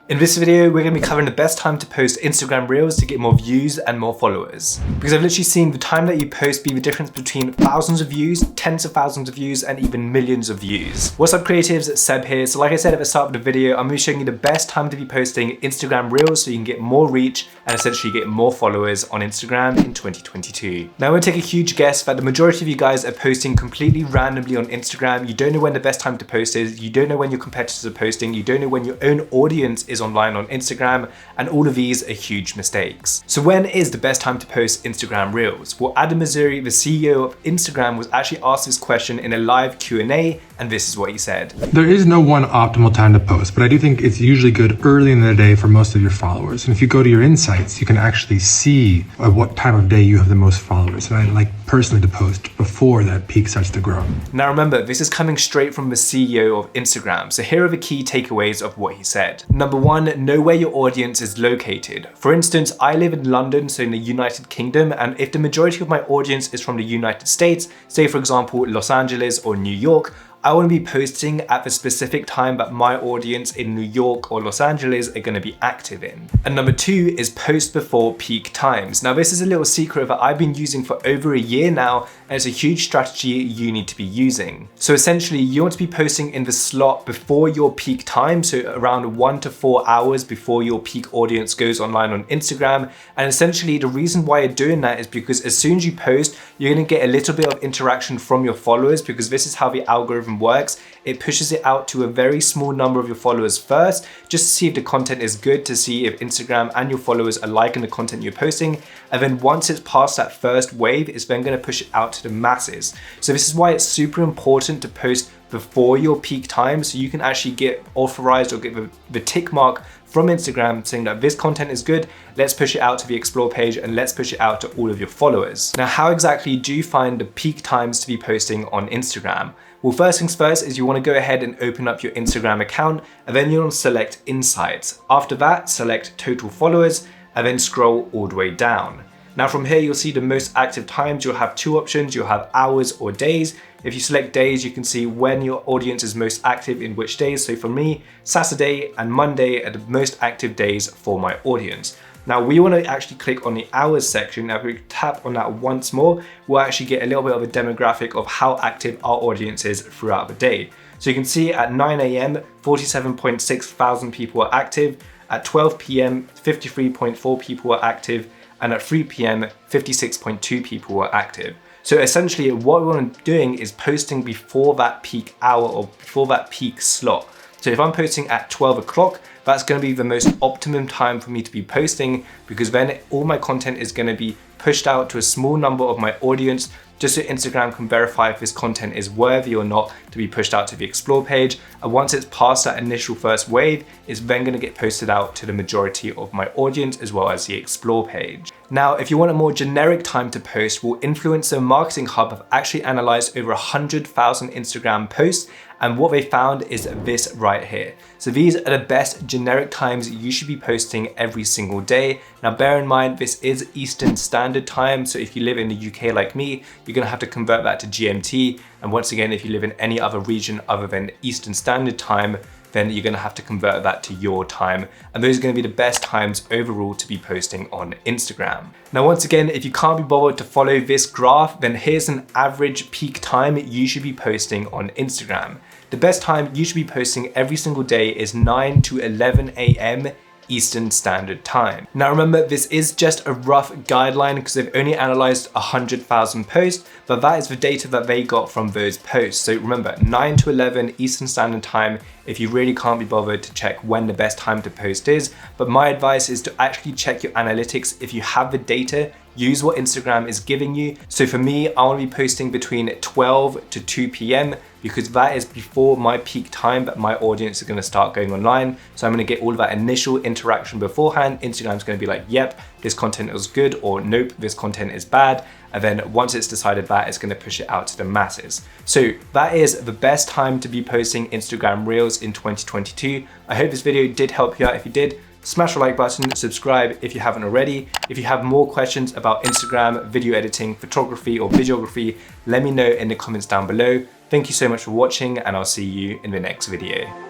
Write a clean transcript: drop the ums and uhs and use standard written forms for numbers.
In this video, we're going to be covering the best time to post Instagram Reels to get more views and more followers. Because I've literally seen the time that you post be the difference between thousands of views, tens of thousands of views, and even millions of views. What's up creatives, it's Seb here. So like I said at the start of the video, I'm going to be showing you the best time to be posting Instagram Reels so you can get more reach and essentially get more followers on Instagram in 2022. Now I'm going to take a huge guess that the majority of you guys are posting completely randomly on Instagram. You don't know when the best time to post is, you don't know when your competitors are posting, you don't know when your own audience is online on Instagram, and all of these are huge mistakes. So when is the best time to post Instagram Reels? Well, Adam Mosseri, the CEO of Instagram, was actually asked this question in a live Q&A, and this is what he said. There is no one optimal time to post, but I do think it's usually good early in the day for most of your followers. And if you go to your insights, you can actually see what time of day you have the most followers. And I like personally to post before that peak starts to grow. Now remember, this is coming straight from the CEO of Instagram. So here are the key takeaways of what he said. Number one, know where your audience is located. For instance, I live in London, so in the United Kingdom, and if the majority of my audience is from the United States, say for example, Los Angeles or New York, I want to be posting at the specific time that my audience in New York or Los Angeles are going to be active in. And number two is post before peak times. Now this is a little secret that I've been using for over a year now, and it's a huge strategy you need to be using. So essentially you want to be posting in the slot before your peak time, so around 1 to 4 hours before your peak audience goes online on Instagram. And essentially the reason why you're doing that is because as soon as you post, you're going to get a little bit of interaction from your followers, because this is how the algorithm works. It pushes it out to a very small number of your followers first, just to see if the content is good, to see if Instagram and your followers are liking the content you're posting. And then once it's past that first wave, it's then going to push it out to the masses. So this is why it's super important to post before your peak time, so you can actually get authorized or get the tick mark from Instagram saying that this content is good, let's push it out to the explore page and let's push it out to all of your followers. Now, how exactly do you find the peak times to be posting on Instagram? Well, first things first is you want to go ahead and open up your Instagram account, and then you want to select Insights. After that, select Total Followers, and then scroll all the way down. Now from here, you'll see the most active times. You'll have two options. You'll have hours or days. If you select days, you can see when your audience is most active in which days. So for me, Saturday and Monday are the most active days for my audience. Now we want to actually click on the hours section. Now if we tap on that once more, we'll actually get a little bit of a demographic of how active our audience is throughout the day. So you can see at 9 a.m., 47.6 thousand people are active. At 12 p.m., 53.4 people are active. And at 3 p.m, 56.2 people are active. So essentially what we want to be doing is posting before that peak hour or before that peak slot. So if I'm posting at 12 o'clock, that's going to be the most optimum time for me to be posting, because then all my content is going to be pushed out to a small number of my audience, just so Instagram can verify if this content is worthy or not to be pushed out to the explore page. And once it's past that initial first wave, it's then going to get posted out to the majority of my audience as well as the explore page. Now, if you want a more generic time to post, well, Influencer Marketing Hub have actually analyzed over 100,000 Instagram posts, and what they found is this right here. So these are the best generic times you should be posting every single day. Now bear in mind, this is Eastern Standard Time. So if you live in the UK like me, you're gonna have to convert that to GMT. And once again, if you live in any other region other than Eastern Standard Time, then you're gonna have to convert that to your time. And those are gonna be the best times overall to be posting on Instagram. Now, once again, if you can't be bothered to follow this graph, then here's an average peak time you should be posting on Instagram. The best time you should be posting every single day is 9 to 11 a.m. Eastern Standard Time. Now remember, this is just a rough guideline because they've only analyzed 100,000 posts, but that is the data that they got from those posts. So remember, 9 to 11 Eastern Standard Time if you really can't be bothered to check when the best time to post is. But my advice is to actually check your analytics. If you have the data, use what Instagram is giving you. So for me, I want to be posting between 12 to 2 p.m. because that is before my peak time that my audience is going to start going online. So I'm going to get all of that initial interaction beforehand. Instagram's going to be like, yep, this content is good, or nope, this content is bad. And then once it's decided that, it's going to push it out to the masses. So that is the best time to be posting Instagram Reels in 2022. I hope this video did help you out. If you did, smash the like button, subscribe if you haven't already. If you have more questions about Instagram, video editing, photography, or videography, let me know in the comments down below. Thank you so much for watching, and I'll see you in the next video.